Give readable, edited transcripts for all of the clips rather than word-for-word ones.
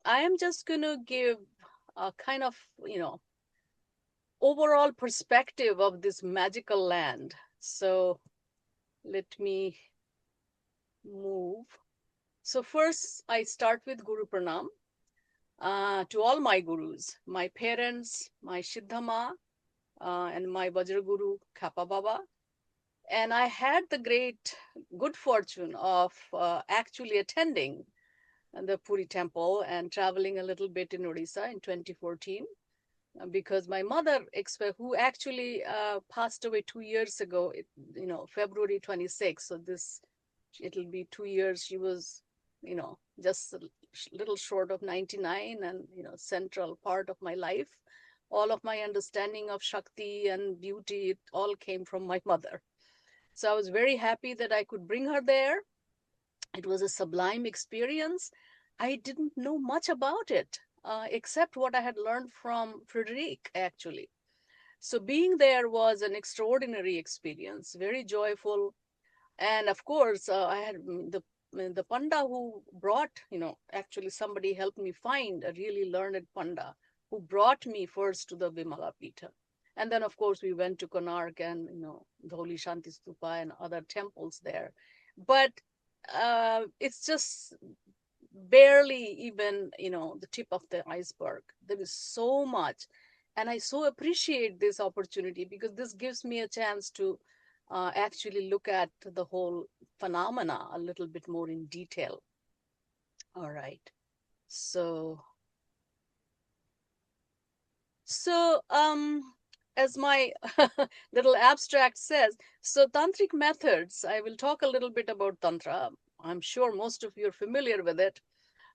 I am just going to give a kind of, overall perspective of this magical land. So let me move. So first, I start with Guru Pranam to all my gurus, my parents, my Siddhama, and my Vajra Guru Kappa Baba. And I had the great good fortune of actually attending the Puri temple and traveling a little bit in Odisha in 2014 because my mother, who actually passed away 2 years ago, February 26th. So it'll be 2 years. She was, just a little short of 99 and, central part of my life. All of my understanding of Shakti and beauty, it all came from my mother. So I was very happy that I could bring her there. It was a sublime experience. I didn't know much about it, except what I had learned from Frederick, actually. So being there was an extraordinary experience, very joyful. And of course, I had the Panda who brought, actually somebody helped me find a really learned Panda who brought me first to the Vimala Peetha. And then, of course, we went to Konark and, the Holy Shanti Stupa and other temples there. But it's just barely even, the tip of the iceberg. There is so much. And I so appreciate this opportunity because this gives me a chance to actually look at the whole phenomena a little bit more in detail. All right. So as my little abstract says, so tantric methods, I will talk a little bit about Tantra. I'm sure most of you are familiar with it.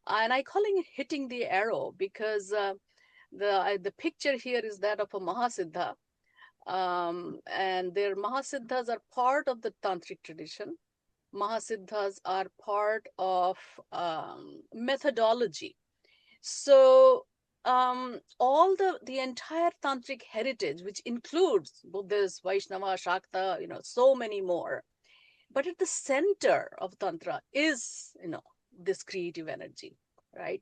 And I calling it hitting the arrow because the picture here is that of a Mahasiddha. And their Mahasiddhas are part of the Tantric tradition. Mahasiddhas are part of methodology. So all the entire Tantric heritage, which includes Buddhist, Vaishnava, Shakta, so many more. But at the center of Tantra is, this creative energy, right?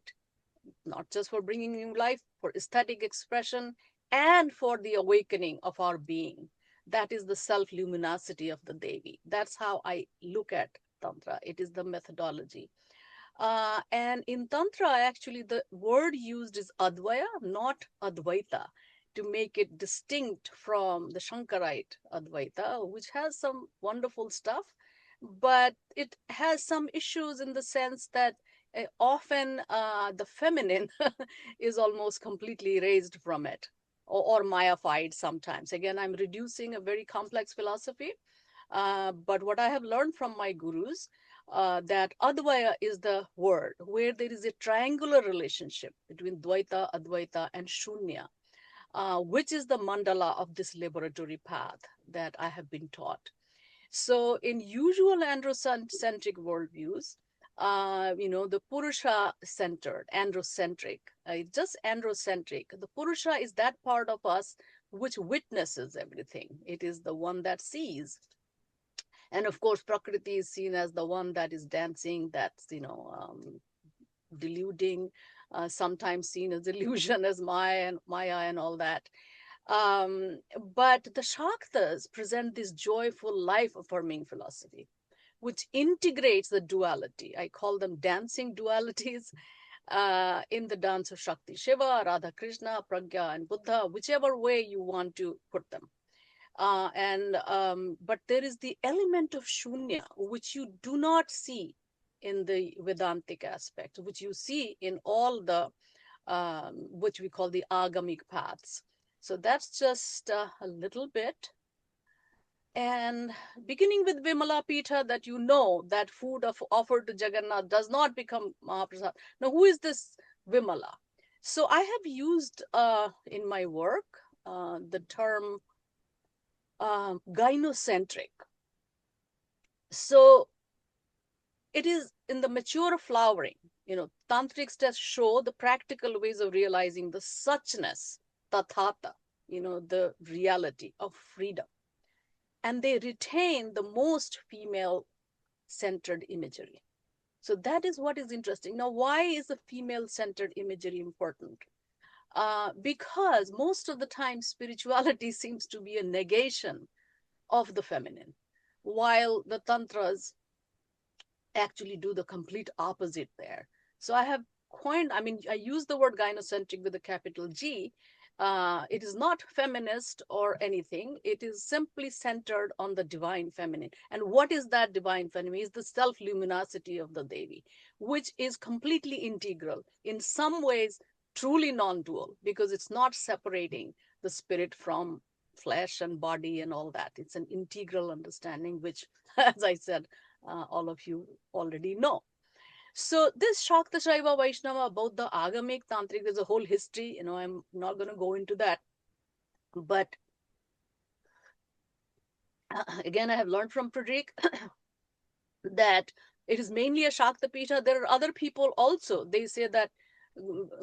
Not just for bringing new life, for aesthetic expression, and for the awakening of our being. That is the self-luminosity of the Devi. That's how I look at Tantra. It is the methodology. And in Tantra, actually, the word used is Advaya, not Advaita, to make it distinct from the Shankarite Advaita, which has some wonderful stuff, but it has some issues in the sense that often the feminine is almost completely erased from it or myified sometimes. Again, I'm reducing a very complex philosophy, but what I have learned from my gurus, that Advaya is the word where there is a triangular relationship between Dvaita, Advaita, and Shunya, which is the mandala of this liberatory path that I have been taught. So in usual androcentric worldviews, the Purusha-centered, androcentric, just androcentric. The Purusha is that part of us which witnesses everything. It is the one that sees. And of course, Prakriti is seen as the one that is dancing, that's, deluding, sometimes seen as illusion, as Maya and all that. But the Shaktas present this joyful, life-affirming philosophy, which integrates the duality. I call them dancing dualities in the dance of Shakti, Shiva, Radha Krishna, Pragya, and Buddha, whichever way you want to put them. But there is the element of Shunya, which you do not see in the Vedantic aspect, which you see in all the, which we call the agamic paths. So that's just a little bit. And beginning with Vimala Peetha, that that food offered to Jagannath does not become Mahaprasad. Now, who is this Vimala? So I have used in my work the term gynocentric. So it is in the mature flowering, tantrics just show the practical ways of realizing the suchness, tathata, the reality of freedom. And they retain the most female-centered imagery. So that is what is interesting. Now, why is the female-centered imagery important? Because most of the time, spirituality seems to be a negation of the feminine, while the tantras actually do the complete opposite there. So I have coined, I use the word gynocentric with a capital G. It is not feminist or anything. It is simply centered on the divine feminine. And what is that divine feminine? Is the self-luminosity of the Devi, which is completely integral, in some ways truly non-dual, because it's not separating the spirit from flesh and body and all that. It's an integral understanding, which, as I said, all of you already know. So this Shakta Shaiva Vaishnava, about the Agamic Tantric, there's a whole history. I'm not going to go into that. But again, I have learned from Frederick that it is mainly a Shakta Peetha. There are other people also. They say that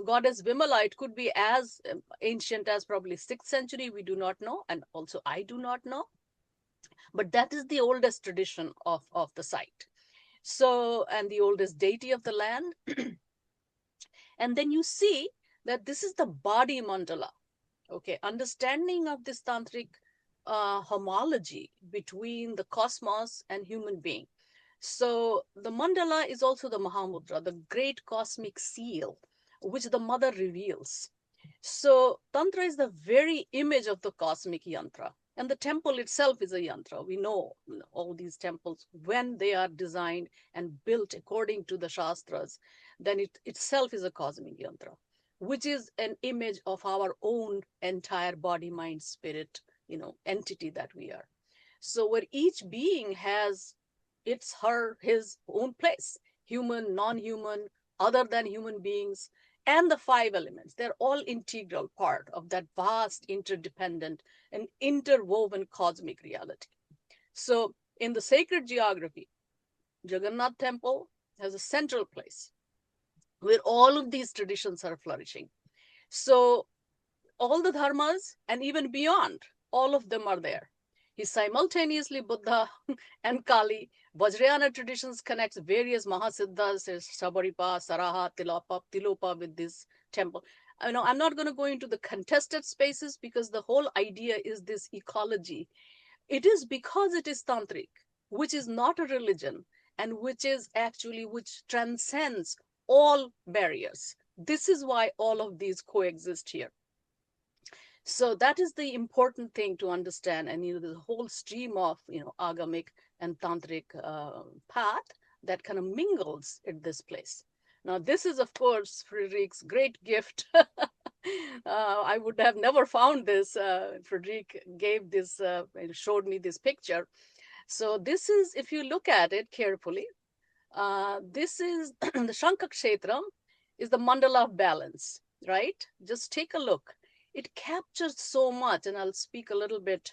goddess Vimala, it could be as ancient as probably 6th century. We do not know. And also I do not know. But that is the oldest tradition of the site. So, and the oldest deity of the land. And then you see that this is the body mandala. Okay, understanding of this tantric homology between the cosmos and human being. So the mandala is also the Mahamudra, the great cosmic seal, which the mother reveals. So Tantra is the very image of the cosmic yantra. And the temple itself is a yantra. We know all these temples, when they are designed and built according to the Shastras, then it itself is a cosmic yantra, which is an image of our own entire body, mind, spirit, entity that we are. So where each being has his own place, human, non-human, other than human beings, and the 5 elements, they're all integral part of that vast, interdependent, and interwoven cosmic reality. So in the sacred geography, Jagannath temple has a central place where all of these traditions are flourishing. So all the dharmas and even beyond, all of them are there. He's simultaneously Buddha and Kali. Vajrayana traditions connects various Mahasiddhas, Sabaripa, Saraha, Tilopa with this temple. I'm not going to go into the contested spaces because the whole idea is this ecology. It is because it is tantric, which is not a religion, and which transcends all barriers. This is why all of these coexist here. So that is the important thing to understand. And the whole stream of agamic and tantric path that kind of mingles at this place. Now this is, of course, Frederick's great gift. I would have never found this. Frederick gave this, showed me this picture. So this is, if you look at it carefully, this is the Shankakshetra is the mandala of balance, right? Just take a look. It captures so much, and I'll speak a little bit,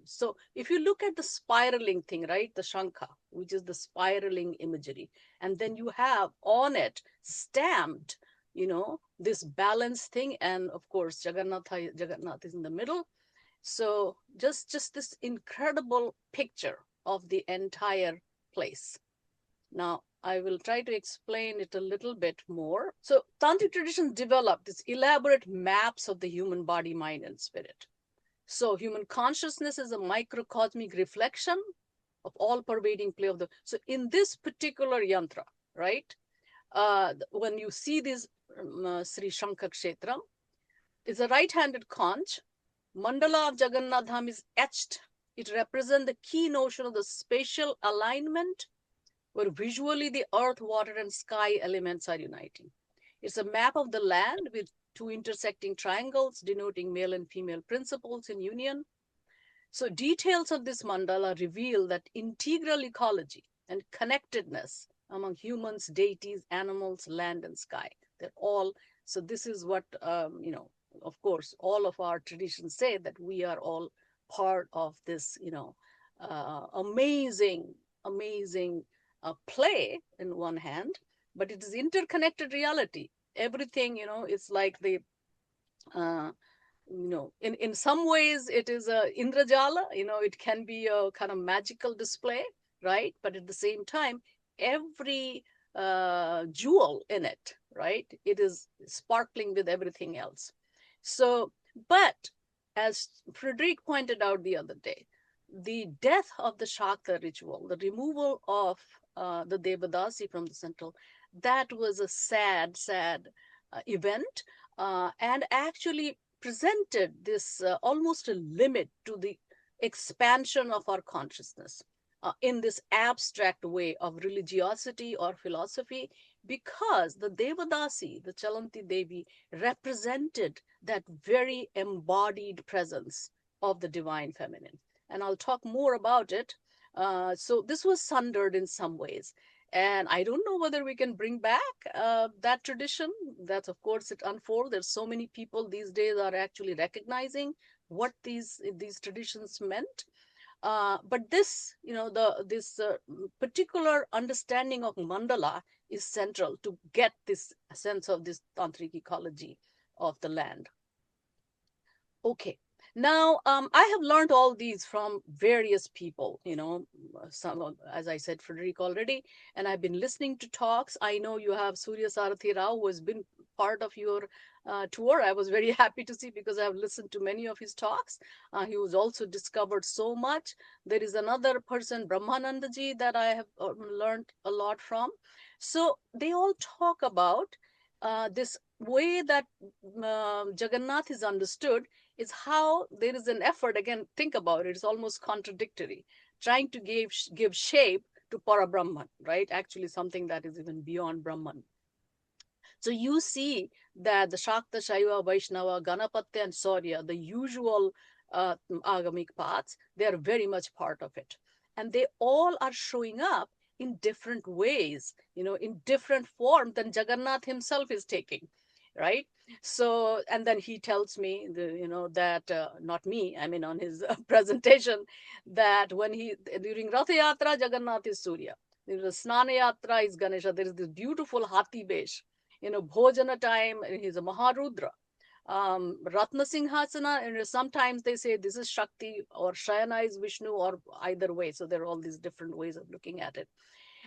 So if you look at the spiraling thing, right, the Shankha, which is the spiraling imagery, and then you have on it stamped, this balance thing, and of course, Jagannath is in the middle. So just this incredible picture of the entire place. Now, I will try to explain it a little bit more. So Tantric traditions developed these elaborate maps of the human body, mind, and spirit. So human consciousness is a microcosmic reflection of all pervading play of the... So in this particular yantra, right, when you see this Sri Shankakshetra, it's a right-handed conch. Mandala of Jagannath Dham is etched. It represents the key notion of the spatial alignment where visually the earth, water, and sky elements are uniting. It's a map of the land with 2 intersecting triangles denoting male and female principles in union. So details of this mandala reveal that integral ecology and connectedness among humans, deities, animals, land, and sky. They're all, so this is what, of course, all of our traditions say, that we are all part of this, amazing play in one hand, but it is interconnected reality. Everything, it's like the in some ways it is a Indrajala, it can be a kind of magical display, right? But at the same time, every jewel in it, right? It is sparkling with everything else. So, but as Frederick pointed out the other day, the death of the Shakta ritual, the removal of the Devadasi from the central, that was a sad, sad event, and actually presented this almost a limit to the expansion of our consciousness in this abstract way of religiosity or philosophy, because the Devadasi, the Chalanti Devi, represented that very embodied presence of the divine feminine. And I'll talk more about it. So this was sundered in some ways. And I don't know whether we can bring back that tradition. That's, of course, it unfolds. There's so many people these days are actually recognizing what these traditions meant. But this, this particular understanding of mandala is central to get this sense of this tantric ecology of the land. Okay. Now, I have learned all these from various people, some, as I said, Frederick already, and I've been listening to talks. I know you have Surya Sarathi Rao, who has been part of your tour. I was very happy to see, because I have listened to many of his talks. He was also discovered so much. There is another person, Brahmanandaji, that I have learned a lot from. So they all talk about this way that Jagannath is understood is how there is an effort, again, think about it, it's almost contradictory, trying to give shape to Parabrahman, right? Actually, something that is even beyond Brahman. So you see that the Shakta, Shaiva, Vaishnava, Ganapatya, and Saurya, the usual agamic paths, they are very much part of it. And they all are showing up in different ways, in different forms than Jagannath himself is taking, right? So, and then he tells me, that, not me, I mean on his presentation, that when during Ratha Yatra, Jagannath is Surya. The Snana Yatra is Ganesha. There is this beautiful Hati Besh. Bhojana time, he's a Maharudra. Ratna Singhasana, and sometimes they say this is Shakti, or Shayana is Vishnu, or either way. So there are all these different ways of looking at it.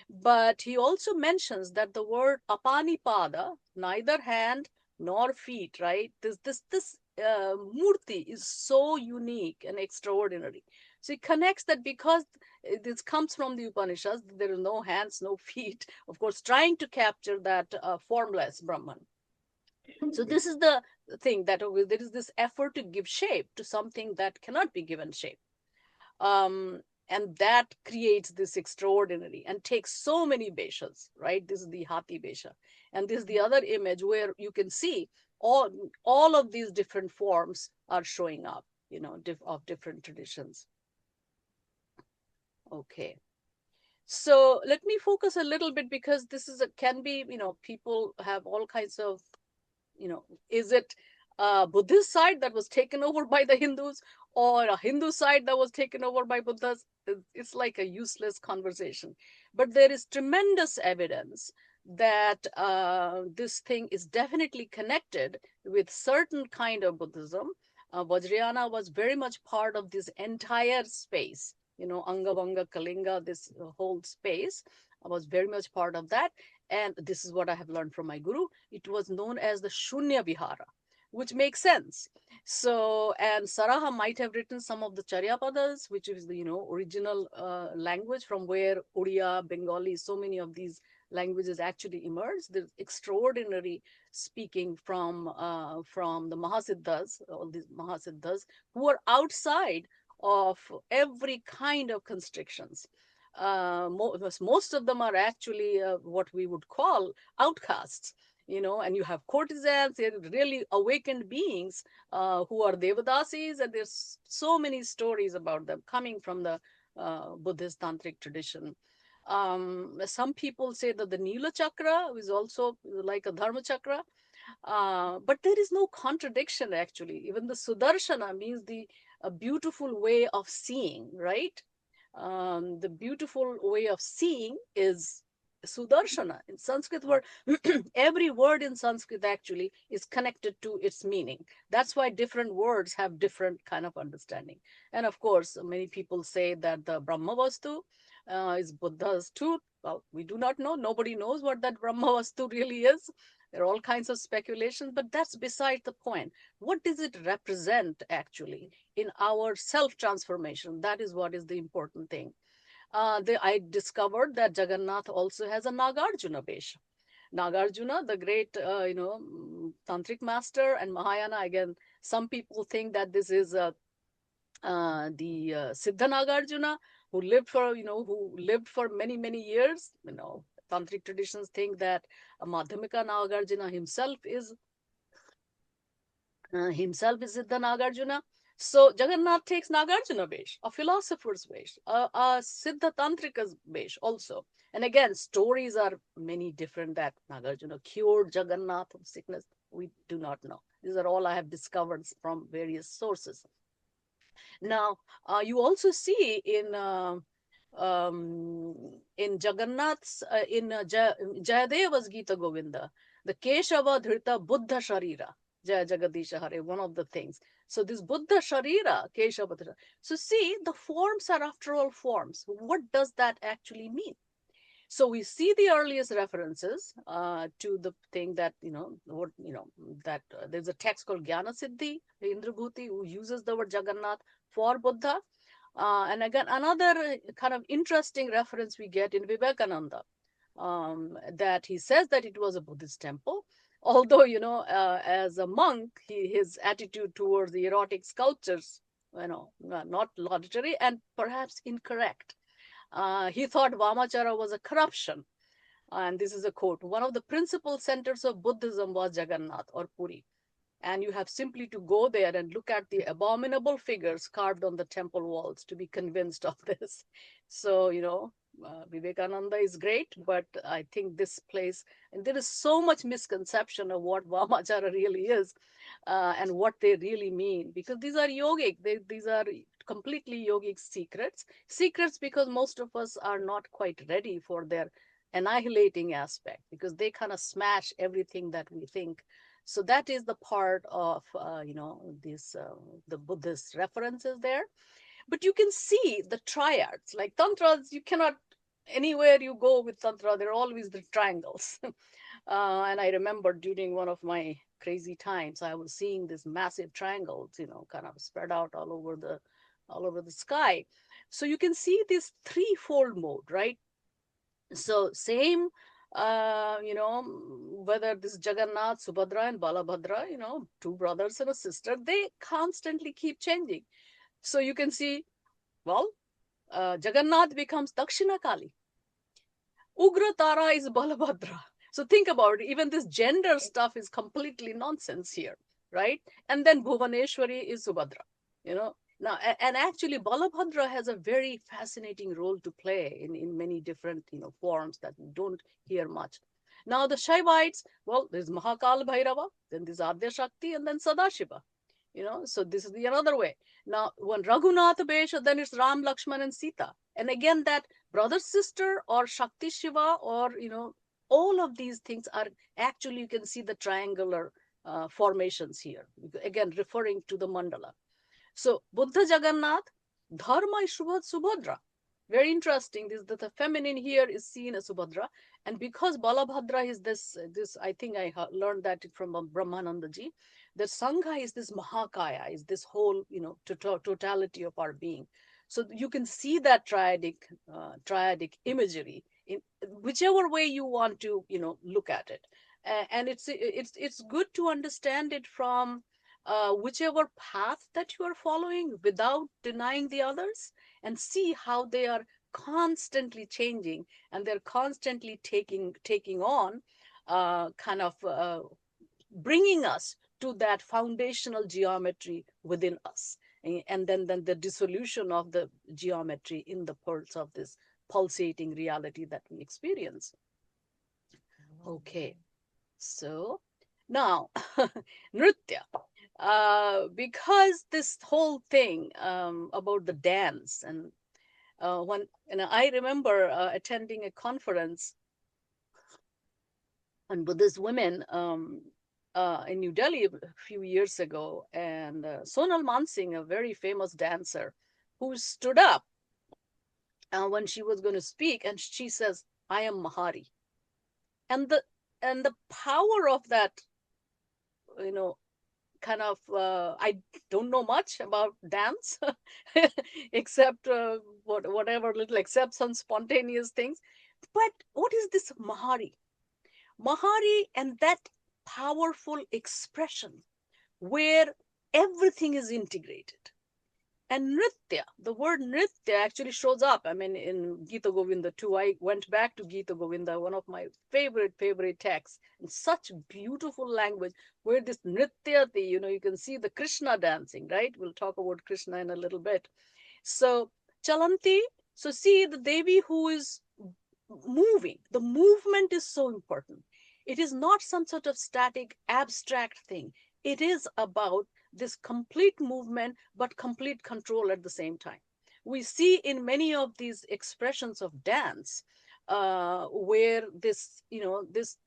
But he also mentions that the word apanipada, neither hand nor feet, right? This murti is so unique and extraordinary. So he connects that because this comes from the Upanishads, there are no hands, no feet, of course, trying to capture that formless Brahman. So this is the thing, that there is this effort to give shape to something that cannot be given shape. And that creates this extraordinary and takes so many Beshas, right? This is the Hati Besha. And this is the other image where you can see all of these different forms are showing up, of different traditions. Okay. So let me focus a little bit, because this is can be, people have all kinds of, is it a Buddhist side that was taken over by the Hindus, or a Hindu side that was taken over by Buddhas? It's like a useless conversation. But there is tremendous evidence that this thing is definitely connected with certain kind of Buddhism. Vajrayana was very much part of this entire space, Angavanga, Kalinga, this whole space was very much part of that. And this is what I have learned from my guru. It was known as the Shunya Vihara, which makes sense. So, and Saraha might have written some of the Charyapadas, which is the, original language from where Odia, Bengali, so many of these languages actually emerged. There's extraordinary speaking from the Mahasiddhas, all these Mahasiddhas, who are outside of every kind of constrictions. Most of them are actually what we would call outcasts, and you have courtesans, they're really awakened beings who are Devadasis, and there's so many stories about them coming from the Buddhist Tantric tradition. Some people say that the Neela chakra is also like a Dharma chakra, but there is no contradiction actually. Even the Sudarshana means a beautiful way of seeing, right? The beautiful way of seeing is Sudarshana in Sanskrit word, every word in Sanskrit actually is connected to its meaning. That's why different words have different kind of understanding. And of course, many people say that the Brahma Vastu is Buddha's truth. Well, we do not know. Nobody knows what that Brahma Vastu really is. There are all kinds of speculations, but that's beside the point. What does it represent actually in our self-transformation? That is what is the important thing. I discovered that Jagannath also has a Nagarjuna Vesh. Nagarjuna, the great, tantric master, and Mahayana. Again, some people think that this is the Siddha Nagarjuna, who lived for many many years. Tantric traditions think that Madhyamika Nagarjuna himself is Siddha Nagarjuna. So Jagannath takes Nagarjuna Vesh, a philosopher's Vesh, a Siddha Tantrika's Vesh also. And again, stories are many different that Nagarjuna cured Jagannath of sickness. We do not know. These are all I have discovered from various sources. Now, you also see in Jagannath's, Jayadeva's Gita Govinda, the Keshava Dhrita Buddha Sharira, Jaya Jagadisha Hare, one of the things. So this Buddha Sharira, Keshava Dhrita. So see, the forms are after all forms. What does that actually mean? So we see the earliest references to the thing that, there's a text called Gyana-Siddhi, Indrabhuti, who uses the word Jagannath for Buddha. And again, another kind of interesting reference we get in Vivekananda, that he says that it was a Buddhist temple. Although, as a monk, his attitude towards the erotic sculptures, not laudatory and perhaps incorrect. He thought Vamachara was a corruption. And this is a quote: one of the principal centers of Buddhism was Jagannath or Puri. And you have simply to go there and look at the abominable figures carved on the temple walls to be convinced of this. So, Vivekananda is great, but I think this place, and there is so much misconception of what Vamachara really is, and what they really mean, because these are yogic, these are completely yogic secrets, because most of us are not quite ready for their annihilating aspect, because they kind of smash everything that we think. So that is the part of the Buddhist references there. But you can see the triads, like tantras. You cannot, anywhere you go with tantra, there are always the triangles. And I remember during one of my crazy times, I was seeing these massive triangles, kind of spread out all over the sky. So you can see this threefold mode, right? So same, whether this Jagannath, Subhadra, and Balabhadra, two brothers and a sister, they constantly keep changing. So you can see, well, Jagannath becomes Dakshina Kali. Ugra Tara is Balabhadra. So think about it. Even this gender stuff is completely nonsense here, right? And then Bhuvaneshwari is Subhadra, Now, and actually, Balabhadra has a very fascinating role to play in many different, forms that we don't hear much. Now, the Shaivites, well, there's Mahakal Bhairava, then there's Adya Shakti, and then Sadashiva. So this is the another way. Now, when Raghunath Besha, then it's Ram, Lakshman, and Sita. And again, that brother, sister, or Shakti Shiva, or, all of these things are actually, you can see the triangular formations here. Again, referring to the mandala. So Buddha Jagannath, Dharma is Subhadra. Very interesting. The feminine here is seen as Subhadra. And because Balabhadra is this, I think I learned that from Brahmanandaji, the Sangha is this Mahakaya, is this whole, totality of our being. So you can see that triadic imagery in whichever way you want to, look at it. And it's good to understand it from whichever path that you are following without denying the others, and see how they are constantly changing, and they're constantly taking on kind of bringing us to that foundational geometry within us, and then the dissolution of the geometry in the pearls of this pulsating reality that we experience. Okay, so now Nritya. Because this whole thing about the dance, and I remember attending a conference and Buddhist women in New Delhi a few years ago, and Sonal Mansingh, a very famous dancer, who stood up when she was going to speak, and she says, "I am Mahari," and the power of that, you know, kind of I don't know much about dance except whatever little, except some spontaneous things. But what is this Mahari? Mahari and that powerful expression where everything is integrated. And Nritya, the word Nritya actually shows up. I mean, in Gita Govinda too. I went back to Gita Govinda, one of my favorite texts, in such beautiful language, where this Nritya, you can see the Krishna dancing, right? We'll talk about Krishna in a little bit. So, Chalanti, so see the Devi who is moving. The movement is so important. It is not some sort of static, abstract thing. It is about this complete movement, but complete control at the same time. We see in many of these expressions of dance where this, this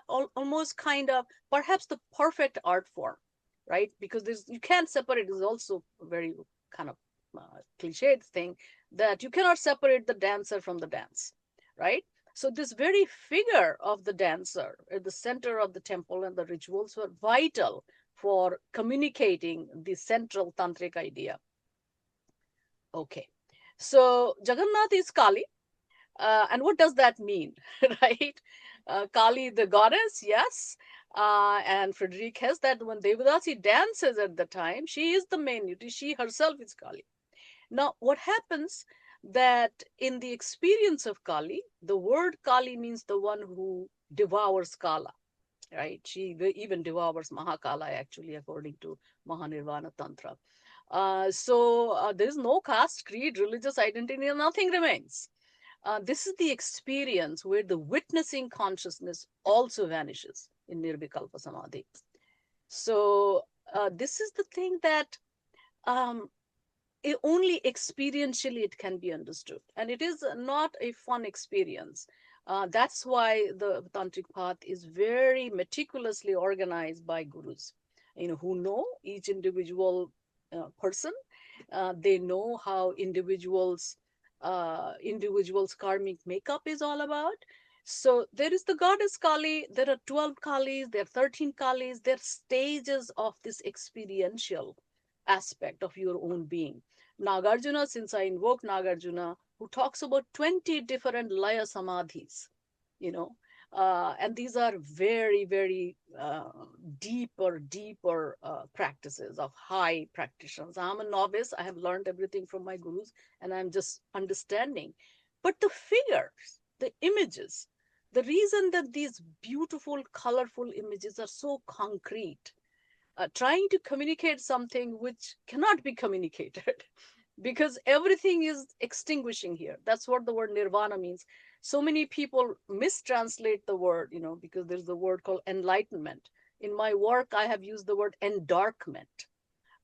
almost kind of perhaps the perfect art form, right? Because you can't separate. Is also a very kind of cliched thing that you cannot separate the dancer from the dance, right? So this very figure of the dancer at the center of the temple and the rituals were vital for communicating the central tantric idea. Okay, so Jagannath is Kali, and what does that mean, right? Kali, the goddess, yes. And Frederick has that when Devadasi dances at the time, she is the main deity. She herself is Kali. Now, what happens that in the experience of Kali, the word Kali means the one who devours Kala, right? She even devours Mahakala, actually, according to Mahanirvana Tantra. So there is no caste, creed, religious identity, nothing remains. This is the experience where the witnessing consciousness also vanishes in Nirvikalpa Samadhi. So this is the thing that um, only experientially it can be understood, and it is not a fun experience. That's why the tantric path is very meticulously organized by gurus, who know each individual person. They know how individuals karmic makeup is all about. So there is the goddess Kali, there are 12 Kalis, there are 13 Kalis, there are stages of this experiential aspect of your own being. Nagarjuna, since I invoke Nagarjuna, who talks about 20 different Laya Samadhis, you know, and these are very deeper practices of high practitioners. I'm a novice. I have learned everything from my gurus, and I'm just understanding. But the figures, the images, the reason that these beautiful, colorful images are so concrete, trying to communicate something which cannot be communicated because everything is extinguishing here. That's what the word nirvana means. So many people mistranslate the word, because there's the word called enlightenment. In my work, I have used the word endarkment.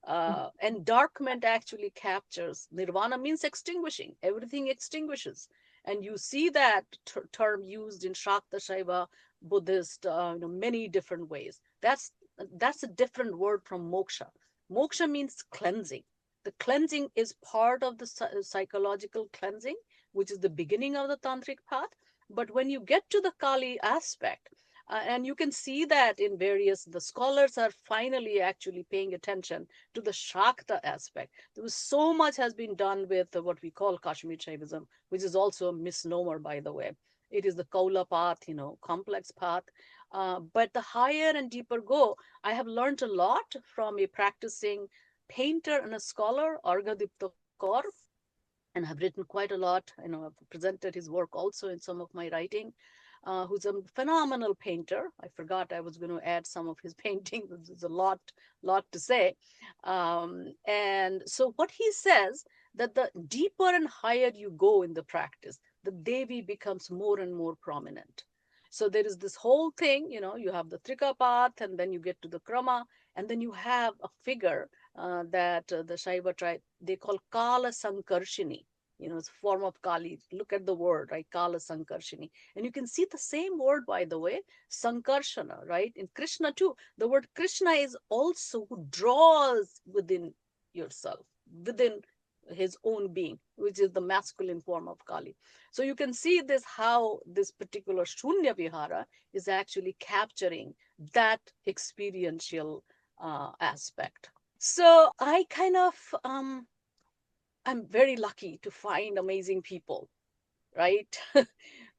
Endarkment actually captures nirvana, means extinguishing. Everything extinguishes. And you see that term used in Shakta Shaiva Buddhist, many different ways. That's a different word from moksha. Moksha means cleansing. The cleansing is part of the psychological cleansing, which is the beginning of the tantric path. But when you get to the Kali aspect, and you can see that in the scholars are finally actually paying attention to the Shakta aspect. There was so much has been done with what we call Kashmir Shaivism, which is also a misnomer, by the way. It is the Kaula path, complex path. But the higher and deeper go, I have learned a lot from a practicing painter and a scholar, Arghadipta Kaur, and have written quite a lot. I've presented his work also in some of my writing. Who's a phenomenal painter. I forgot I was going to add some of his paintings. There's a lot to say. And so what he says that the deeper and higher you go in the practice, the Devi becomes more and more prominent. So there is this whole thing, you have the Trika path, and then you get to the Krama, and then you have a figure that the Shaiva tribe, they call Kala Sankarshini, it's a form of Kali. Look at the word, right? Kala Sankarshini. And you can see the same word, by the way, Sankarshana, right? In Krishna too, the word Krishna is also who draws within yourself, within his own being, which is the masculine form of Kali. So you can see this, how this particular Shunya Vihara is actually capturing that experiential aspect. So I kind of, I'm very lucky to find amazing people, right?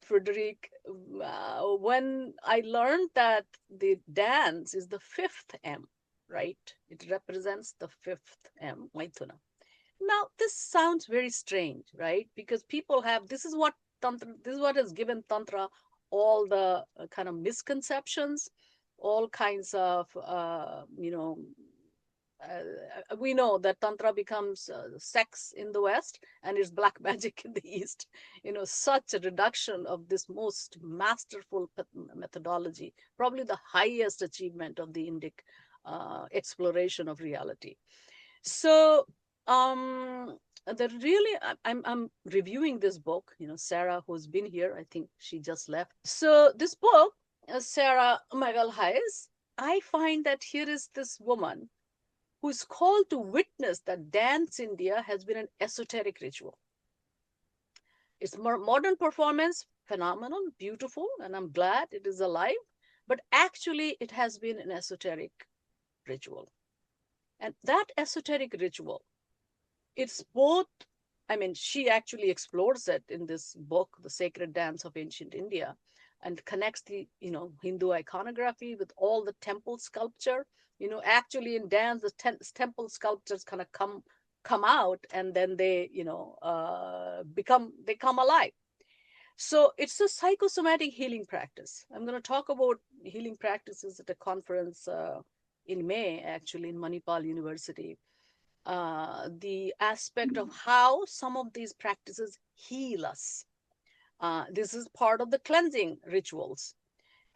Frederick, when I learned that the dance is the fifth M, right? It represents the fifth M, Maithuna. Now, this sounds very strange, right? Because people have, this is what Tantra, this is what has given Tantra all the kind of misconceptions, all kinds of, we know that Tantra becomes sex in the West and it's black magic in the East. Such a reduction of this most masterful methodology, probably the highest achievement of the Indic exploration of reality. So, the really, I'm reviewing this book. Sarah, who's been here, I think she just left. So this book, Sarah Magalhaes, I find that here is this woman who is called to witness that dance India has been an esoteric ritual. It's modern performance, phenomenal, beautiful, and I'm glad it is alive. But actually, it has been an esoteric ritual. And that esoteric ritual, it's both, I mean, she actually explores it in this book, The Sacred Dance of Ancient India, and connects the, Hindu iconography with all the temple sculpture. Actually in dance, the temple sculptures kind of come out, and then they, they come alive. So it's a psychosomatic healing practice. I'm going to talk about healing practices at a conference in May, actually, in Manipal University. The aspect of how some of these practices heal us. This is part of the cleansing rituals.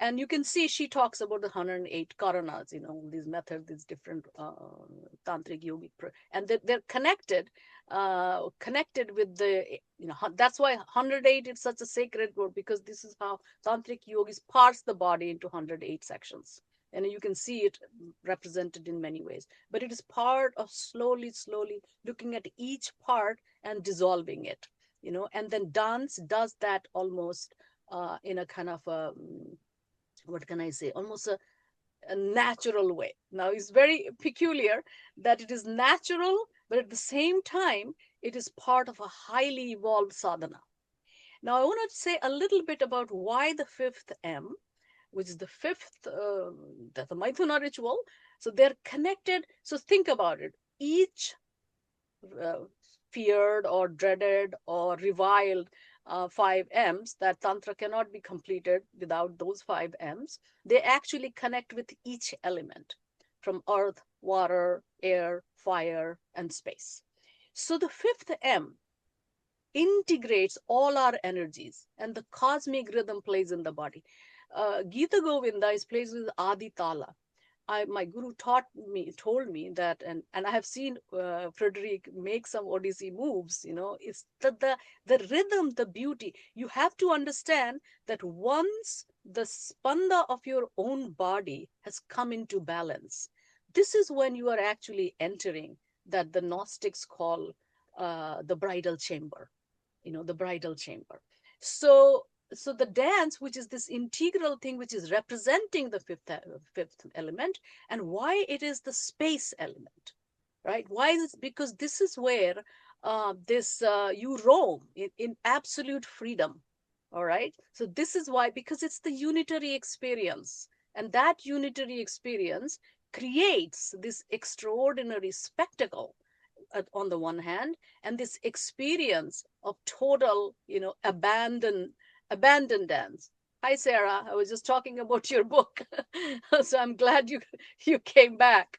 And you can see she talks about the 108 karanas, these methods, these different tantric yogic, and they're connected with the, that's why 108 is such a sacred word, because this is how tantric yogis parse the body into 108 sections. And you can see it represented in many ways. But it is part of slowly looking at each part and dissolving it, and then dance does that almost in a kind of a, what can I say, almost a natural way. Now, it's very peculiar that it is natural, but at the same time, it is part of a highly evolved sadhana. Now, I want to say a little bit about why the fifth M, which is the fifth, the Maithuna ritual. So they're connected. So think about it. Each feared or dreaded or reviled 5 M's, that Tantra cannot be completed without those 5 M's. They actually connect with each element from earth, water, air, fire, and space. So the fifth M integrates all our energies, and the cosmic rhythm plays in the body. Gita Govinda is plays with Adi Tala. My guru told me that, and I have seen Frederick make some Odissi moves. It's the rhythm, the beauty. You have to understand that once the spanda of your own body has come into balance, this is when you are actually entering that the Gnostics call the bridal chamber. The bridal chamber. So the dance, which is this integral thing, which is representing the fifth element, and why it is the space element, right? Why is it? Because this is where you roam in absolute freedom. All right. So this is why, because it's the unitary experience, and that unitary experience creates this extraordinary spectacle on the one hand, and this experience of total, abandon dance. Hi, Sarah. I was just talking about your book, so I'm glad you came back.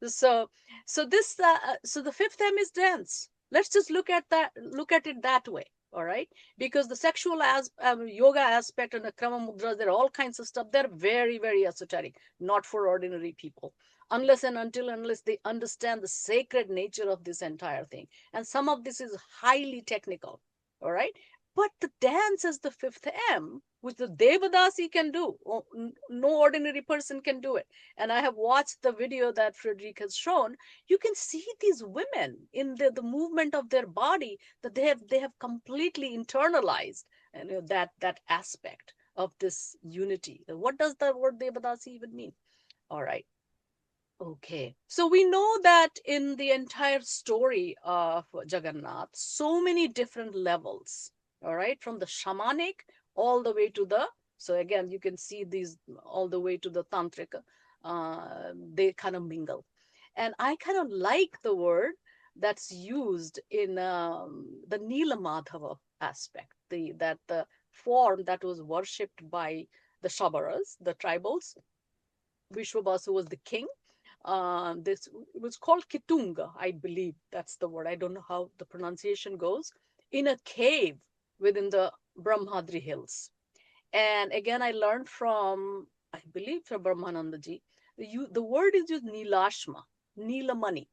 So the fifth M is dance. Let's just look at it that way. all right? Because the sexual yoga aspect and the krama mudras, there are all kinds of stuff. They're very, very esoteric, not for ordinary people, unless they understand the sacred nature of this entire thing. And some of this is highly technical, all right? But the dance as the fifth M, which the Devadasi can do, no ordinary person can do it. And I have watched the video that Frederick has shown. You can see these women in the movement of their body, that they have completely internalized, you know, that aspect of this unity. What does the word Devadasi even mean? All right. Okay, so we know that in the entire story of Jagannath, so many different levels, all right, from the shamanic all the way to the, so again, you can see these all the way to the tantric, they kind of mingle. And I kind of like the word that's used in the Neela Madhava aspect, the form that was worshipped by the Shabaras, the tribals. Vishwabasu was the king. This was called Kitunga, I believe that's the word. I don't know how the pronunciation goes, in a cave within the Brahmadri hills. And again, I learned from, I believe, from Brahmanandaji, the word is used Nilashma, Neela money.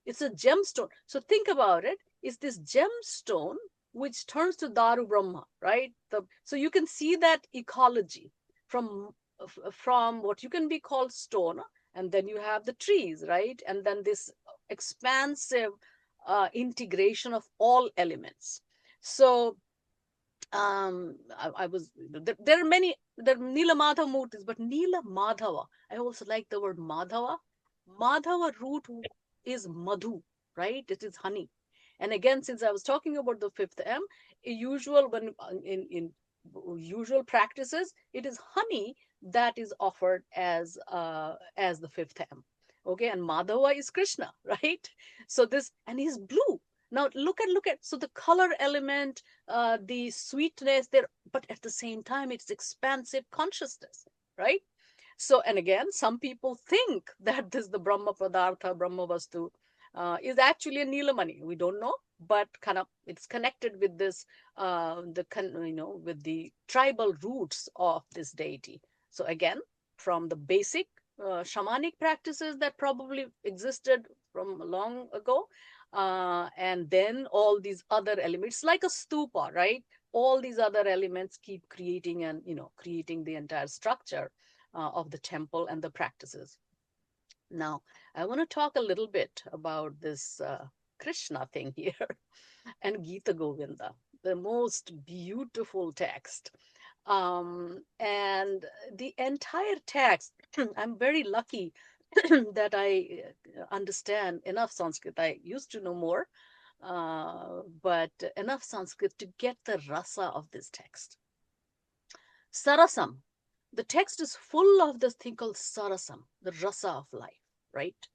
It's a gemstone. So think about it. It's this gemstone which turns to Daru Brahma, right? So you can see that ecology from what you can be called stone, and then you have the trees, right? And then this expansive integration of all elements. So I was, there are many, there are Neela Madhava Murtis, but Neela Madhava, I also like the word Madhava. Madhava root is madhu, right? It is honey. And again, since I was talking about the fifth M, usual when in usual practices, it is honey that is offered as the fifth M. Okay, and Madhava is Krishna, right? So this, and he's blue. Now look at, so the color element, the sweetness there, but at the same time, it's expansive consciousness, right? So, and again, some people think that this, the Brahma Padartha, Brahma Vastu, is actually a Nilamani. We don't know, but kind of it's connected with this, with the tribal roots of this deity. So again, from the basic shamanic practices that probably existed from long ago, and then all these other elements, like a stupa, right? All these other elements keep creating and, creating the entire structure of the temple and the practices. Now, I want to talk a little bit about this Krishna thing here and Gita Govinda, the most beautiful text. And the entire text, I'm very lucky that I understand enough Sanskrit. I used to know more, but enough Sanskrit to get the rasa of this text. Sarasam. The text is full of this thing called sarasam, the rasa of life, right?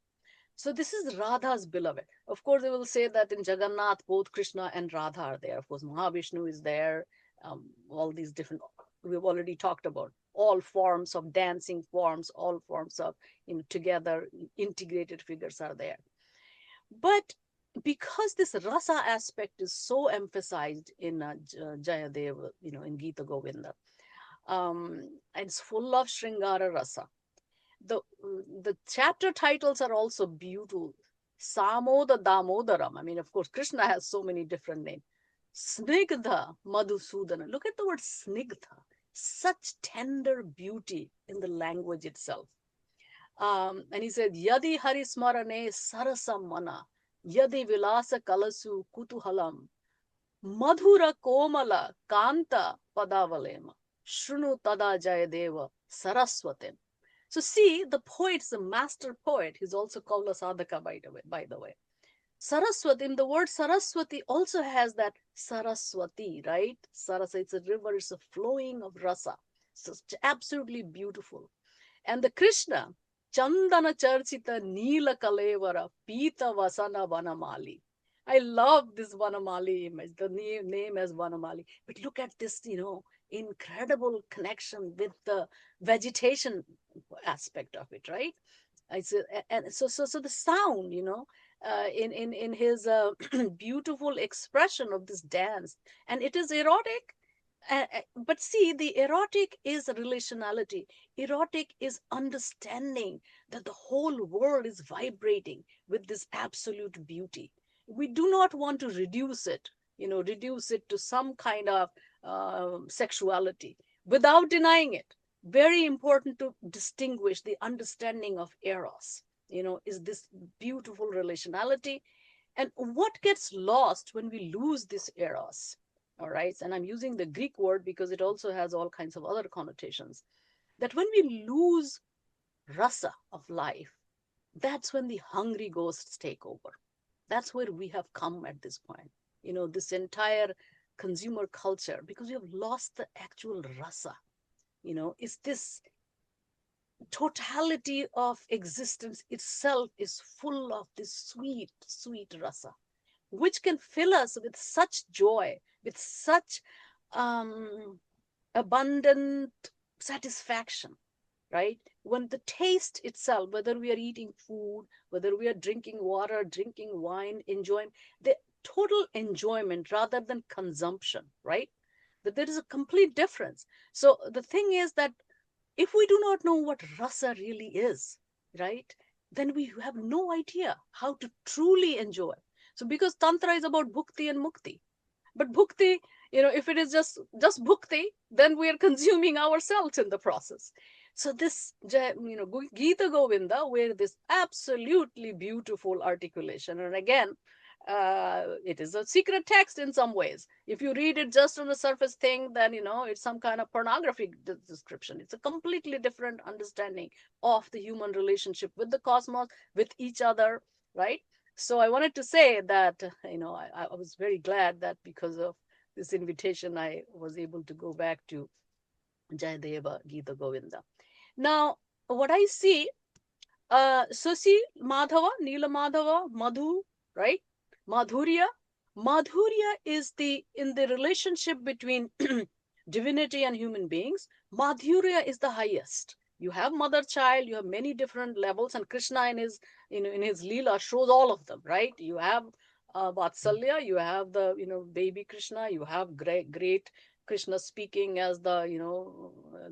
So this is Radha's beloved. Of course, they will say that in Jagannath, both Krishna and Radha are there. Of course, Mahavishnu is there. All these different, we've already talked about all forms of dancing forms, all forms of, together integrated figures are there. But because this rasa aspect is so emphasized in Jayadeva, in Gita Govinda, and it's full of Shringara rasa. The chapter titles are also beautiful. Samoda Damodaram. I mean, of course, Krishna has so many different names. Snigdha Madhusudana. Look at the word Snigdha. Such tender beauty in the language itself. And he said, Yadi Harismarane Sarasam Mana, Yadi Vilasa Kalasu Kutuhalam, Madhura Komala Kanta Padavalema, Shrunu Tada Jayadeva Saraswatem. So see, the poet is a master poet. He's also called a sadhaka, by the way. Saraswati, in the word Saraswati also has that Saraswati, right? Saraswati, it's a river, it's a flowing of rasa. So it's absolutely beautiful. And the Krishna, Chandana Charchita Neela Kalevara Peetha Vasana Vanamali. I love this Vanamali image, the name as Vanamali. But look at this, incredible connection with the vegetation aspect of it, right? I said, and so the sound, in his beautiful expression of this dance, and it is erotic. But see, the erotic is relationality. Erotic is understanding that the whole world is vibrating with this absolute beauty. We do not want to reduce it, reduce it to some kind of sexuality without denying it. Very important to distinguish the understanding of eros, is this beautiful relationality. And what gets lost when we lose this eros? All right. And I'm using the Greek word because it also has all kinds of other connotations. That when we lose rasa of life, that's when the hungry ghosts take over. That's where we have come at this point. This entire consumer culture, because we have lost the actual rasa, is this totality of existence itself is full of this sweet, sweet rasa, which can fill us with such joy, with such um, abundant satisfaction, right? When the taste itself, whether we are eating food, whether we are drinking water, drinking wine, enjoying the total enjoyment rather than consumption, right? That there is a complete difference. So the thing is that if we do not know what rasa really is, right, then we have no idea how to truly enjoy. So because Tantra is about bhukti and mukti, but bhukti, if it is just bhukti, then we are consuming ourselves in the process. So this, Gita Govinda, where this absolutely beautiful articulation, and again, it is a secret text in some ways. If you read it just on the surface thing, then it's some kind of pornographic description. It's a completely different understanding of the human relationship with the cosmos, with each other, right? So I wanted to say that I was very glad that because of this invitation, I was able to go back to Jayadeva Gita Govinda. Now, what I see, so see Madhava, Neela Madhava, Madhu, right? Madhurya. Madhurya is in the relationship between divinity and human beings. Madhurya is the highest. You have mother child, you have many different levels, and Krishna in his Leela shows all of them, right? You have Vatsalya, you have the baby Krishna, you have great Krishna speaking as the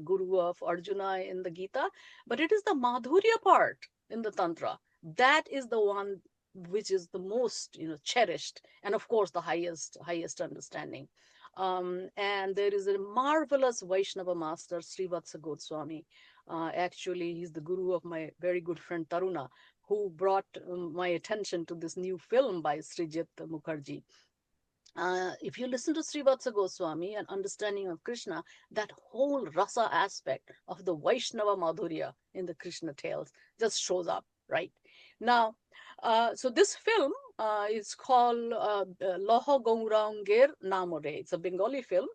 guru of Arjuna in the Gita, but it is the Madhurya part in the Tantra that is the one which is the most cherished, and of course the highest understanding. And there is a marvelous Vaishnava master, Srivatsa Goswami. Actually, he's the guru of my very good friend Taruna, who brought my attention to this new film by Srijit Mukherjee. If you listen to Srivatsa Goswami and understanding of Krishna, that whole rasa aspect of the Vaishnava Madhurya in the Krishna tales just shows up, right? Now, so this film is called Loho Gaurangir Namore. It's a Bengali film,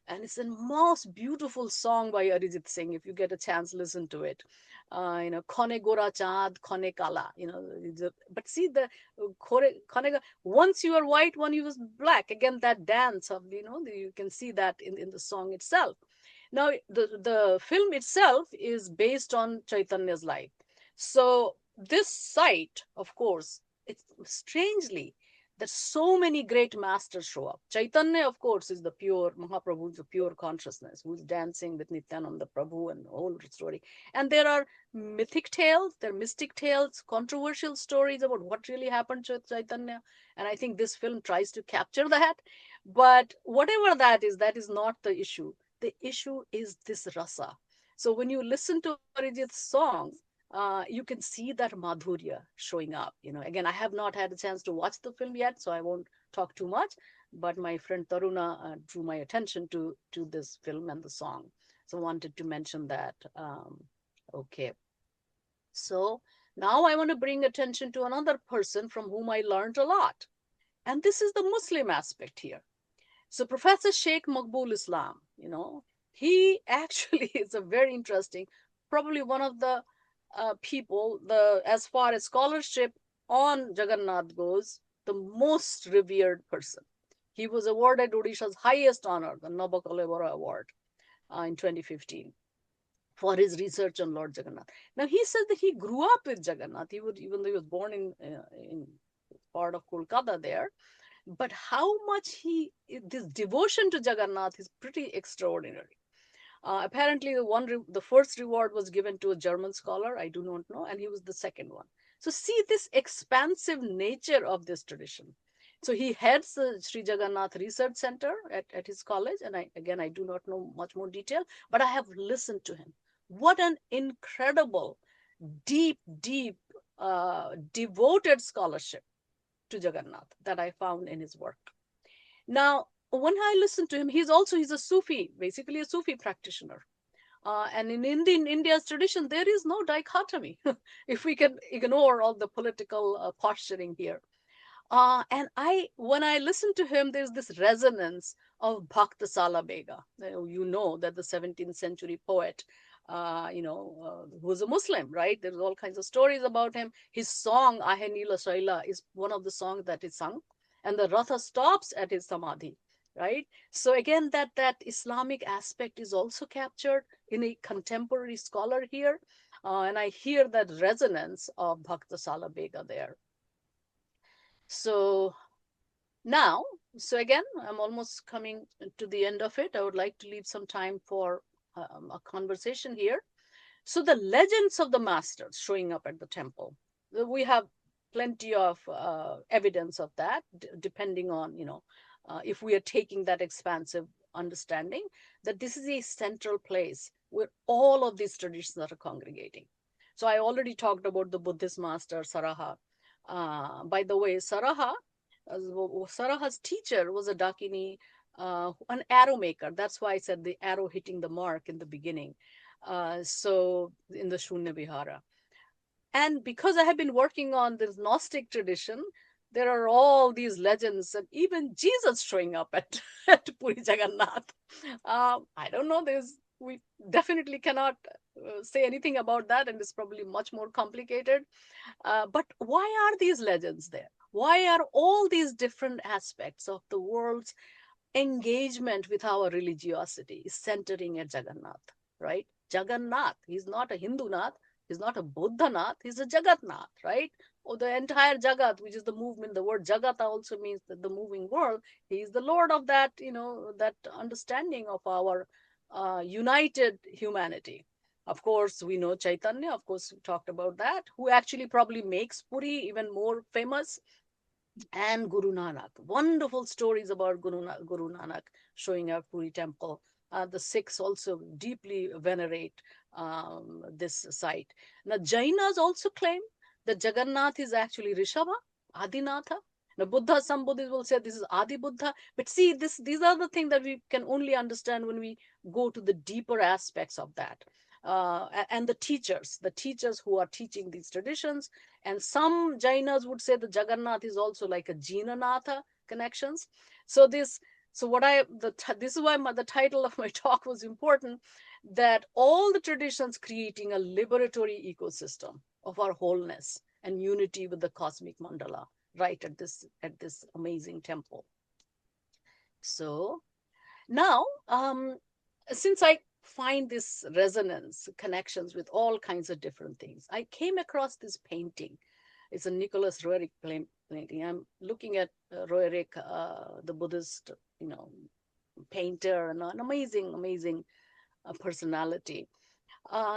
and it's a most beautiful song by Arijit Singh. If you get a chance, listen to it. Khone Gora Chand, Khone Kala. But see the Khone, once you are white, one you was black. Again, that dance of you can see that in the song itself. Now, the film itself is based on Chaitanya's life. So this site, of course, it's strangely that so many great masters show up. Chaitanya, of course, is the pure Mahaprabhu, the pure consciousness, who's dancing with Nityananda Prabhu and the whole story. And there are mythic tales, there are mystic tales, controversial stories about what really happened to Chaitanya. And I think this film tries to capture that. But whatever that is not the issue. The issue is this rasa. So when you listen to Arijit's song, you can see that madhurya showing up. Again, I have not had a chance to watch the film yet, so I won't talk too much. But my friend Taruna drew my attention to this film and the song, so I wanted to mention that. Okay, so now I want to bring attention to another person from whom I learned a lot, and this is the Muslim aspect here. So Professor Sheikh Maqbul Islam, he actually is a very interesting, probably one of the people, as far as scholarship on Jagannath goes, the most revered person. He was awarded Odisha's highest honor, the Nabakalevara Award, in 2015 for his research on Lord Jagannath. Now, he says that he grew up with Jagannath. Even though he was born in part of Kolkata there. But how much this devotion to Jagannath is pretty extraordinary. Apparently, the first reward was given to a German scholar, I do not know, and he was the second one. So see this expansive nature of this tradition. So he heads the Sri Jagannath Research Center at his college, and I do not know much more detail, but I have listened to him. What an incredible, deep, devoted scholarship to Jagannath that I found in his work. Now, when I listen to him, he's a Sufi, basically a Sufi practitioner. And in India's tradition, there is no dichotomy, if we can ignore all the political posturing here. And when I listen to him, there's this resonance of Bhaktasala Bega. You know that the 17th century poet, who was a Muslim, right? There's all kinds of stories about him. His song, Ahe Neela Shaila, is one of the songs that is sung. And the Ratha stops at his Samadhi, right? So again, that Islamic aspect is also captured in a contemporary scholar here. And I hear that resonance of Bhaktasala Bega there. So now, so again, I'm almost coming to the end of it. I would like to leave some time for a conversation here. So the legends of the masters showing up at the temple, we have plenty of evidence of that, depending on, if we are taking that expansive understanding, that this is a central place where all of these traditions are congregating. So I already talked about the Buddhist master, Saraha. By the way, Saraha's teacher was a Dakini, an arrow maker. That's why I said the arrow hitting the mark in the beginning. So in the Shunya Vihara. And because I have been working on this Gnostic tradition, there are all these legends and even Jesus showing up at Puri Jagannath. I don't know, we definitely cannot say anything about that, and it's probably much more complicated. But why are these legends there? Why are all these different aspects of the world's engagement with our religiosity centering at Jagannath, right? Jagannath, he's not a Hindu Nath, he's not a Buddha Nath, he's a Jagannath, right? Or the entire Jagat, which is the movement. The word Jagata also means the moving world. He is the Lord of that, that understanding of our united humanity. Of course, we know Chaitanya, of course, we talked about that, who actually probably makes Puri even more famous. And Guru Nanak. Wonderful stories about Guru Nanak showing up Puri temple. The Sikhs also deeply venerate this site. Now, Jainas also claim that Jagannath is actually Rishabha, Adinatha. Now, some Buddhists will say this is Adi Buddha. But see, these are the things that we can only understand when we go to the deeper aspects of that. And the teachers who are teaching these traditions. And some Jainas would say the Jagannath is also like a Jnanatha connections. So this is why the title of my talk was important, that all the traditions creating a liberatory ecosystem of our wholeness and unity with the cosmic mandala right at this amazing temple. So now, since I find this resonance, connections with all kinds of different things, I came across this painting. It's a Nicholas Roerich painting. I'm looking at Roerich, the Buddhist, painter, and an amazing personality.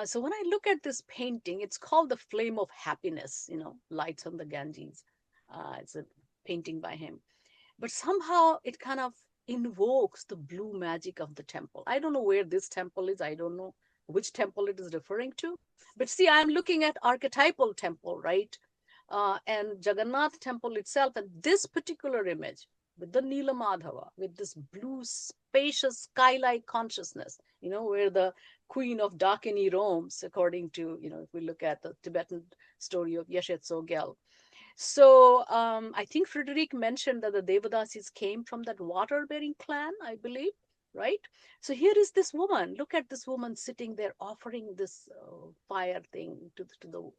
So when I look at this painting, it's called The Flame of Happiness, Lights on the Ganges. It's a painting by him. But somehow it kind of invokes the blue magic of the temple. I don't know where this temple is. I don't know which temple it is referring to. But see, I'm looking at archetypal temple, right? And Jagannath temple itself, and this particular image with the Neela Madhava, with this blue, spacious, sky-like consciousness, where the queen of Dakini roams, according to, if we look at the Tibetan story of Yeshet Tsogyal. So I think Frederick mentioned that the Devadasis came from that water-bearing clan, I believe, right? So here is this woman. Look at this woman sitting there offering this fire thing to the.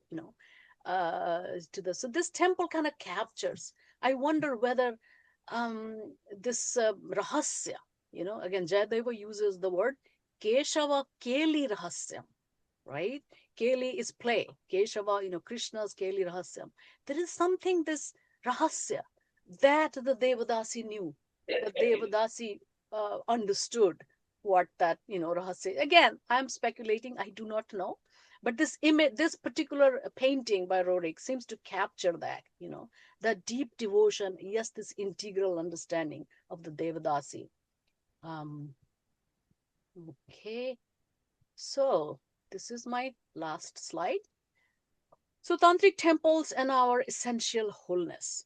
So this temple kind of captures. I wonder whether this rahasya, again, Jayadeva uses the word Keshava Keli Rahasyam, right? Keli is play. Keshava, Krishna's Keli Rahasyam. There is something, this rahasya that the Devadasi knew, the Devadasi understood what that, rahasya. Again, I'm speculating, I do not know. But this image, this particular painting by Rorik seems to capture that, the deep devotion, yes, this integral understanding of the Devadasi. Okay, so this is my last slide. So tantric temples and our essential wholeness.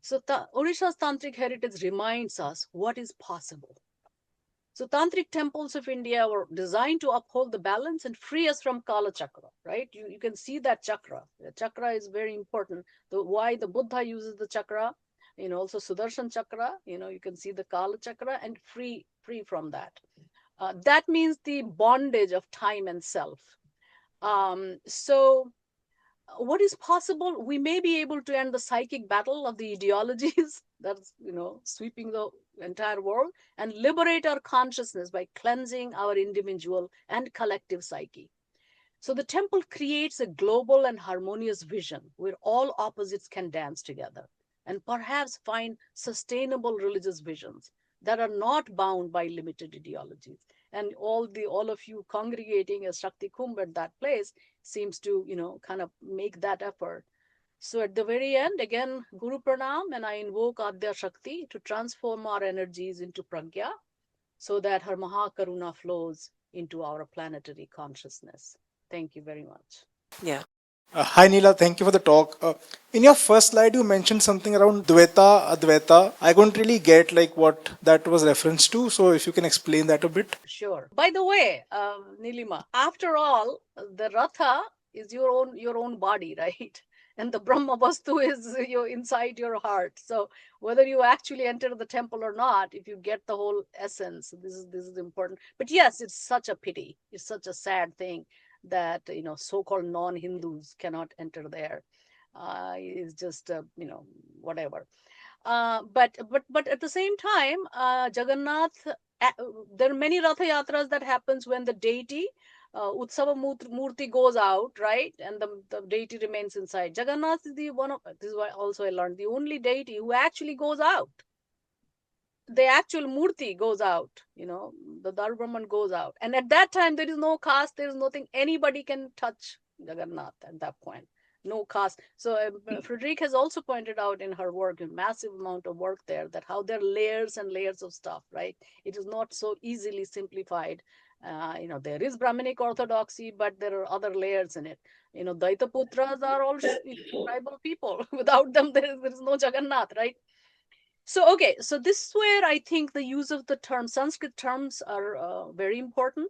So Odisha's tantric heritage reminds us what is possible. So tantric temples of India were designed to uphold the balance and free us from Kala Chakra, right? You can see that chakra. The chakra is very important. Why the Buddha uses the chakra, also Sudarshan chakra, you can see the Kala Chakra and free from that. That means the bondage of time and self. So what is possible? We may be able to end the psychic battle of the ideologies that's sweeping the entire world, and liberate our consciousness by cleansing our individual and collective psyche. So the temple creates a global and harmonious vision where all opposites can dance together and perhaps find sustainable religious visions that are not bound by limited ideologies. And all of you congregating as Shakti Kumbh at that place seems to kind of make that effort. So at the very end, again, Guru Pranam, and I invoke Adya Shakti to transform our energies into Pragya so that her Mahakaruna flows into our planetary consciousness. Thank you very much. Yeah. Hi Neela, thank you for the talk. In your first slide, you mentioned something around Dvaita, Advaita. I couldn't really get like what that was reference to. So if you can explain that a bit. Sure. By the way, Nilima, after all, the Ratha is your own body, right? And the Brahma Vastu is inside your heart. So whether you actually enter the temple or not, if you get the whole essence, this is important. But yes, it's such a pity. It's such a sad thing that so-called non-Hindus cannot enter there. It's just whatever. But at the same time, Jagannath, there are many Ratha Yatras that happens when the deity, Utsava Murti goes out, right? And the deity remains inside. Jagannath is this is why also I learned, the only deity who actually goes out. The actual Murti goes out, the Darbrahman goes out. And at that time, there is no caste, there is nothing, anybody can touch Jagannath at that point. No caste. So Frederick has also pointed out in her work, a massive amount of work there, that how there are layers and layers of stuff, right? It is not so easily simplified. There is Brahminic orthodoxy, but there are other layers in it. Daita Putras are all tribal people. Without them, there is no Jagannath, right? So, okay, so this is where I think the use of the term, Sanskrit terms are very important.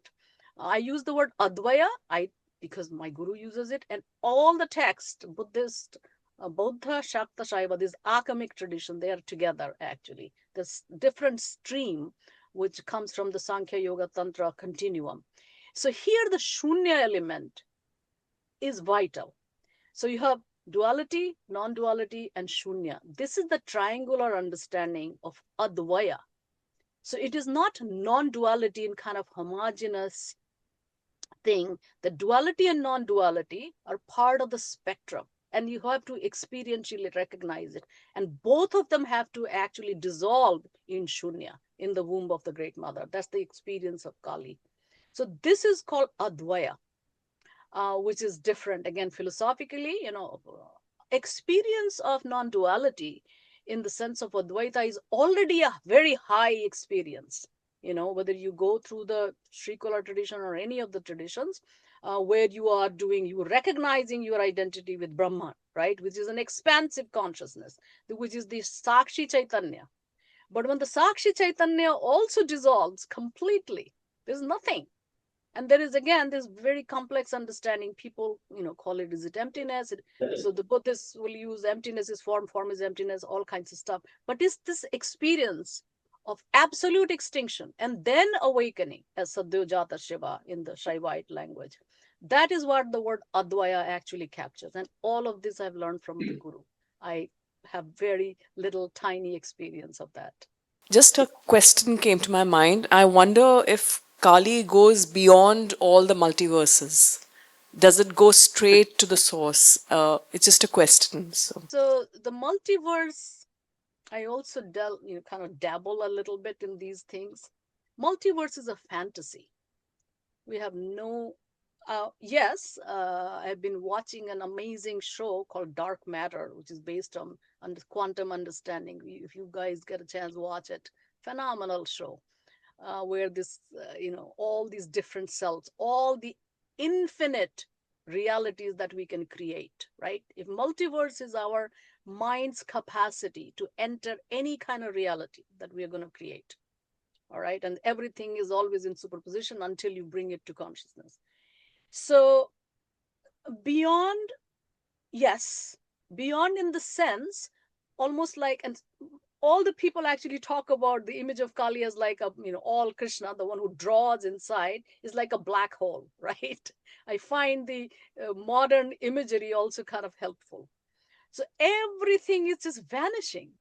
I use the word Advaya, because my guru uses it, and all the text, Buddhist, Buddha, Shakta, Shaiva, this Akamic tradition, they are together actually. This different stream which comes from the Sankhya Yoga Tantra continuum. So here the Shunya element is vital. So you have duality, non-duality, and Shunya. This is the triangular understanding of Advaya. So it is not non-duality in kind of homogeneous thing. The duality and non-duality are part of the spectrum, and you have to experientially recognize it. And both of them have to actually dissolve in Shunya, in the womb of the Great Mother. That's the experience of Kali. So this is called Advaya. Which is different. Again, philosophically, experience of non-duality in the sense of Advaita is already a very high experience. Whether you go through the Srikula tradition or any of the traditions, where you recognizing your identity with Brahman, right? Which is an expansive consciousness, which is the Sakshi Chaitanya. But when the Sakshi Chaitanya also dissolves completely, there's nothing. And there is again this very complex understanding. People call it, is it emptiness? So the Buddhists will use emptiness is form is emptiness, all kinds of stuff. But it's this experience of absolute extinction and then awakening, as Sadyojata Shiva in the Shaivite language. That is what the word Advaya actually captures. And all of this I've learned from the Guru. I have very little tiny experience of that. Just a question came to my mind. I wonder if Kali goes beyond all the multiverses. Does it go straight to the source? It's just a question. So the multiverse, I also kind of dabble a little bit in these things. Multiverse is a fantasy. We have no. Yes, I've been watching an amazing show called Dark Matter, which is based on quantum understanding. If you guys get a chance, watch it. Phenomenal show, where all these different selves, all the infinite realities that we can create, right? If multiverse is our mind's capacity to enter any kind of reality that we are going to create, all right, and everything is always in superposition until you bring it to consciousness. So beyond, yes, beyond in the sense, almost like, and all the people actually talk about the image of Kali as like all Krishna, the one who draws inside, is like a black hole, right? I find the modern imagery also kind of helpful. So everything is just vanishing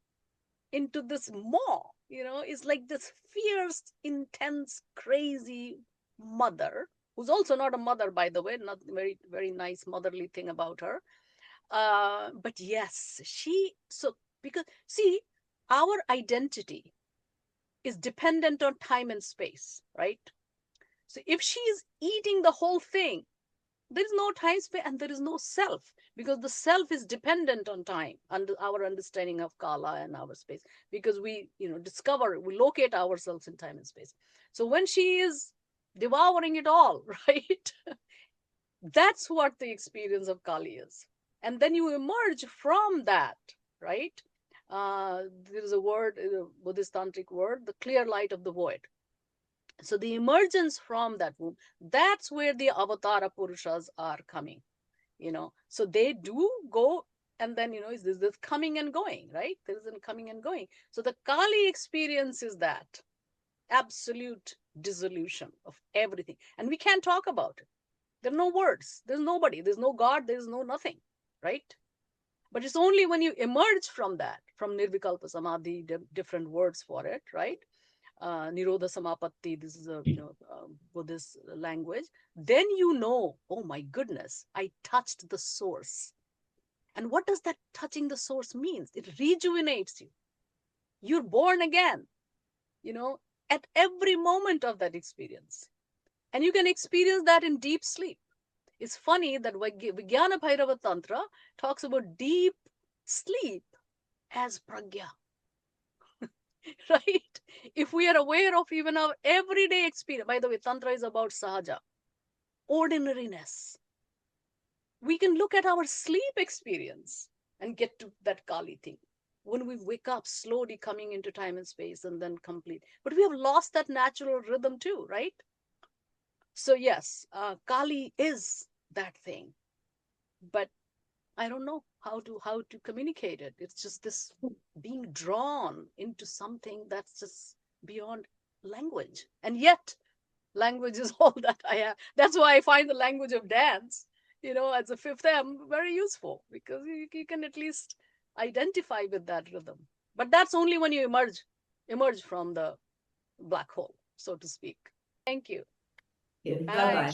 into this maw, it's like this fierce, intense, crazy mother, who's also not a mother, by the way, not very, very nice motherly thing about her. But yes, because see, our identity is dependent on time and space, right? So if she's eating the whole thing, there is no time, space, and there is no self, because the self is dependent on time and our understanding of Kala and our space, because we we locate ourselves in time and space. So when she is devouring it all, right, that's what the experience of Kali is. And then you emerge from that, right? There is a word, a Buddhist Tantric word, the clear light of the void. So the emergence from that womb, that's where the avatara purushas are coming, So they do go, and then, is this coming and going, right? There is a coming and going. So the Kali experience is that absolute dissolution of everything. And we can't talk about it. There are no words. There's nobody. There's no God. There's no nothing, right? But it's only when you emerge from that, from Nirvikalpa Samadhi, different words for it, right? Nirodha Samapatti, this is a Buddhist language, then oh my goodness, I touched the source. And what does that touching the source mean? It rejuvenates you. You're born again, at every moment of that experience. And you can experience that in deep sleep. It's funny that Vijnana Bhairava Tantra talks about deep sleep as pragya. Right? If we are aware of even our everyday experience, by the way, Tantra is about sahaja, ordinariness. We can look at our sleep experience and get to that Kali thing. When we wake up, slowly coming into time and space and then complete. But we have lost that natural rhythm too, right? So yes, Kali is that thing. But I don't know how to communicate it. It's just this being drawn into something that's just beyond language. And yet, language is all that I have. That's why I find the language of dance, as a fifth M, very useful, because you can at least identify with that rhythm. But that's only when you emerge from the black hole, so to speak. Thank you. Bye-bye.